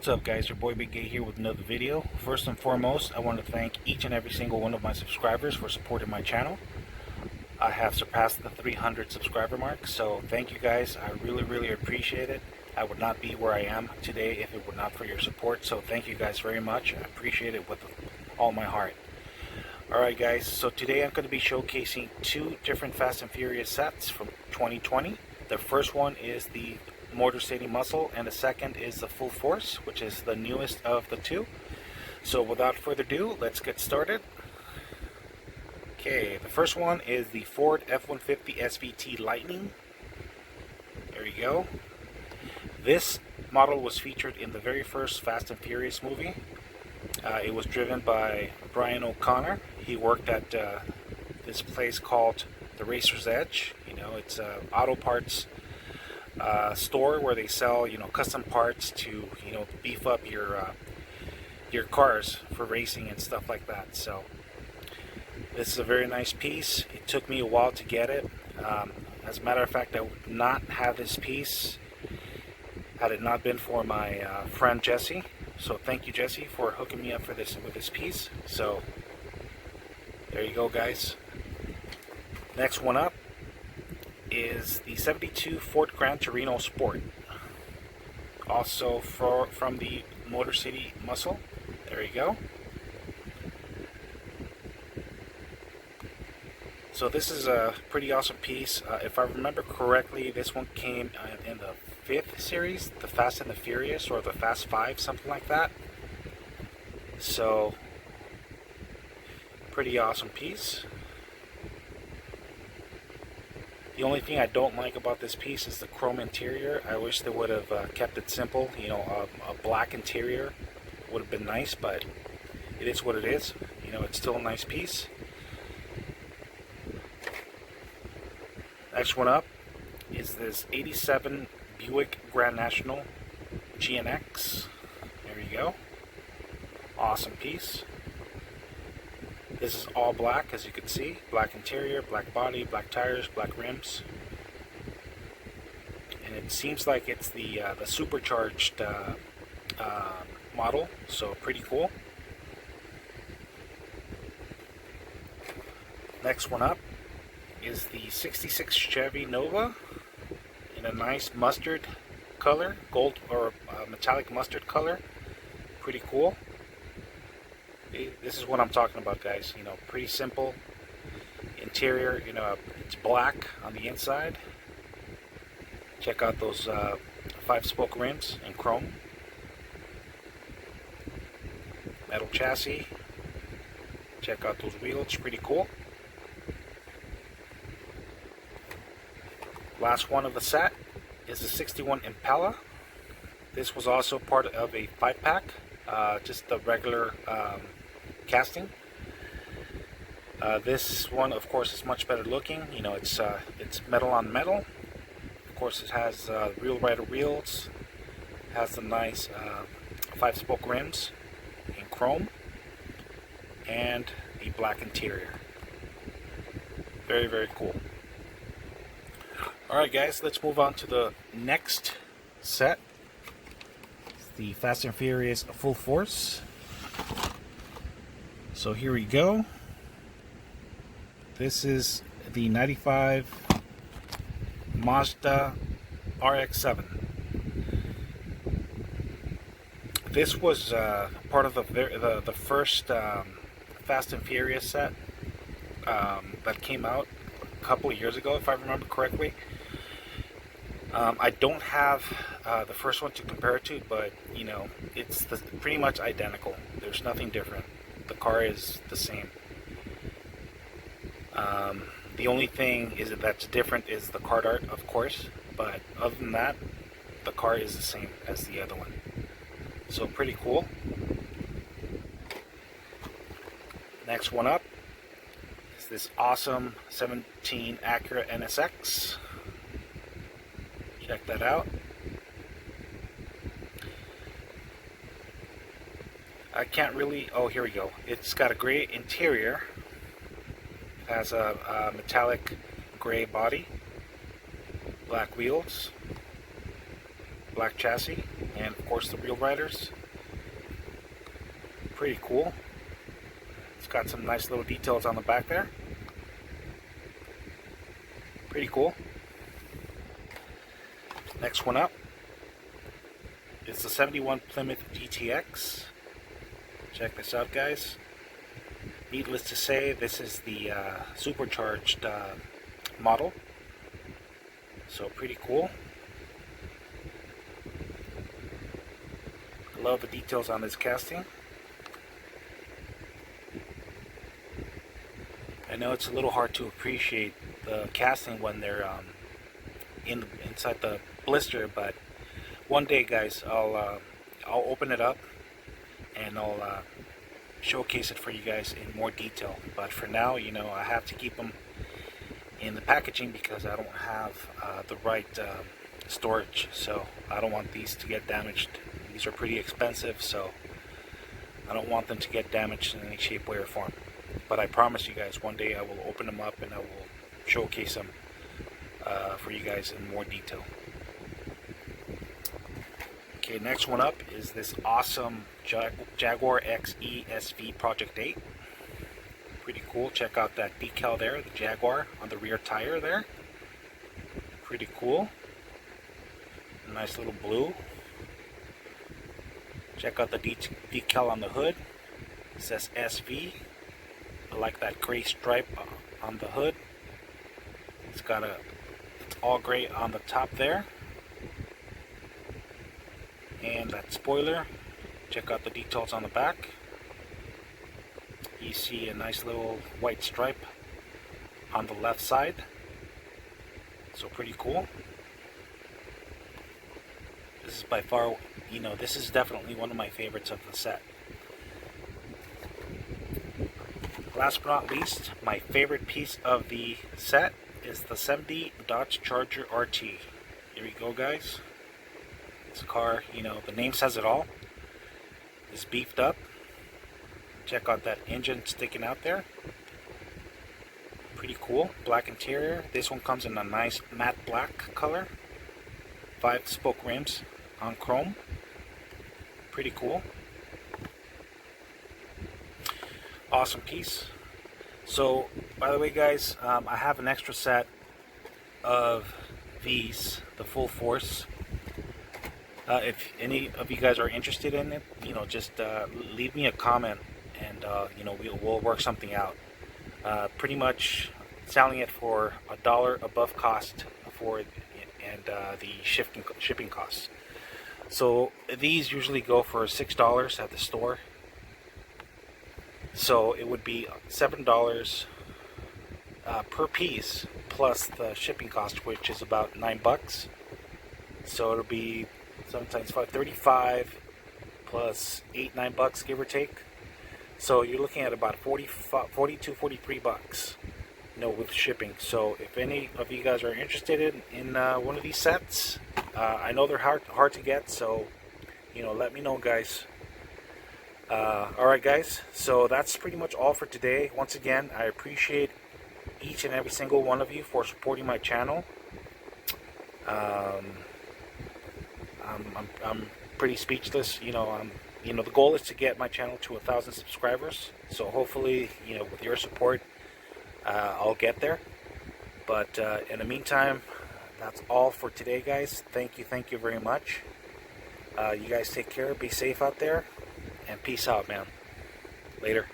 What's up, guys? Your boy Big Gay here with another video. First and foremost, I want to thank each and every single one of my subscribers for supporting my channel. I have surpassed the 300 subscriber mark, so thank you guys. I really appreciate it. I would not be where I am today if it were not for your support, so thank you guys very much. I appreciate it with all my heart. Alright guys, so today I'm going to be showcasing two different Fast and Furious sets from 2020. The first one is the Motor City Muscle, and the second is the Full Force, which is the newest of the two. So without further ado, let's get started. Okay, the first one is the Ford F-150 SVT Lightning. There you go. This model was featured in the very first Fast and Furious movie. It was driven by Brian O'Connor. He worked at this place called the Racer's Edge. You know, it's an auto parts store where they sell, you know, custom parts to, you know, beef up your cars for racing and stuff like that. So this is a very nice piece. It took me a while to get it. As a matter of fact, I would not have this piece had it not been for my friend Jesse. So thank you, Jesse, for hooking me up for this with this piece. So there you go, guys. Next one up is the 72 Ford Gran Torino Sport, also from the Motor City Muscle. There you go. So this is a pretty awesome piece. If I remember correctly, this one came in the 5th series, the Fast and the Furious, or the Fast 5, something like that. So pretty awesome piece. The only thing I don't like about this piece is the chrome interior. I wish they would have kept it simple. You know, a black interior would have been nice, but it is what it is. You know, it's still a nice piece. Next one up is this 87 Buick Grand National GNX. There you go. Awesome piece. This is all black, as you can see. Black interior, black body, black tires, black rims. And it seems like it's the supercharged model, so pretty cool. Next one up is the 66 Chevy Nova in a nice mustard color, gold or metallic mustard color. Pretty cool. This is what I'm talking about, guys. You know, pretty simple interior. You know, it's black on the inside. Check out those 5-spoke rims in chrome. Metal chassis. Check out those wheels. Pretty cool. Last one of the set is the 61 Impala. This was also part of a 5-pack, just the regular casting. This one, of course, is much better looking. You know, it's metal on metal. Of course, it has real rider wheels. It has the nice 5-spoke rims in chrome and the black interior. Very cool. Alright guys, let's move on to the next set. It's the Fast and Furious Full Force. So here we go. This is the 95 Mazda RX-7. This was part of the first Fast and Furious set that came out a couple of years ago, if I remember correctly. I don't have the first one to compare it to, but you know, it's pretty much identical. There's nothing different. The car is the same. The only thing that's different is the card art, of course, but other than that, the car is the same as the other one. So pretty cool. Next one up is this awesome 17 Acura NSX. Check that out. I can't really, oh, here we go. It's got a gray interior. It has a metallic gray body, black wheels, black chassis, and of course the wheel riders. Pretty cool. It's got some nice little details on the back there. Pretty cool. Next one up is the 71 Plymouth DTX. Check this out, guys. Needless to say, this is the supercharged model. So pretty cool. I love the details on this casting. I know it's a little hard to appreciate the casting when they're inside the blister, but one day, guys, I'll open it up and I'll showcase it for you guys in more detail. But for now, you know, I have to keep them in the packaging because I don't have the right storage, so I don't want these to get damaged. These are pretty expensive, so I don't want them to get damaged in any shape, way, or form. But I promise you guys, one day I will open them up and I will showcase them for you guys in more detail. Okay, next one up is this awesome Jaguar XZV Project 8. Pretty cool. Check out that decal there, the Jaguar on the rear tire there. Pretty cool. Nice little blue. Check out the decal on the hood. It says SV. I like that gray stripe on the hood. It's all gray on the top there. And that spoiler. Check out the details on the back. You see a nice little white stripe on the left side. So pretty cool. This is by far, you know, this is definitely one of my favorites of the set. Last but not least, my favorite piece of the set is the 70 Dodge Charger RT. Here we go, guys. This car, you know, the name says it all. It's beefed up. Check out that engine sticking out there. Pretty cool. Black interior. This one comes in a nice matte black color. 5-spoke rims on chrome. Pretty cool. Awesome piece. So, by the way, guys, I have an extra set of these, the Full Force. If any of you guys are interested in it, you know, just leave me a comment, and you know, we'll work something out. Pretty much selling it for $1 above cost for it, and the shipping costs. So these usually go for $6 at the store. So it would be $7 per piece plus the shipping cost, which is about $9. So it'll be sometimes $35 plus $8-9, give or take. So you're looking at about $43, you know, with shipping. So if any of you guys are interested in one of these sets, I know they're hard to get, so you know, let me know, guys. Alright, guys, so that's pretty much all for today. Once again, I appreciate each and every single one of you for supporting my channel. I'm pretty speechless. You know, the goal is to get my channel to 1,000 subscribers. So hopefully, you know, with your support, I'll get there. But in the meantime, that's all for today, guys. Thank you very much. You guys take care. Be safe out there. And peace out, man. Later.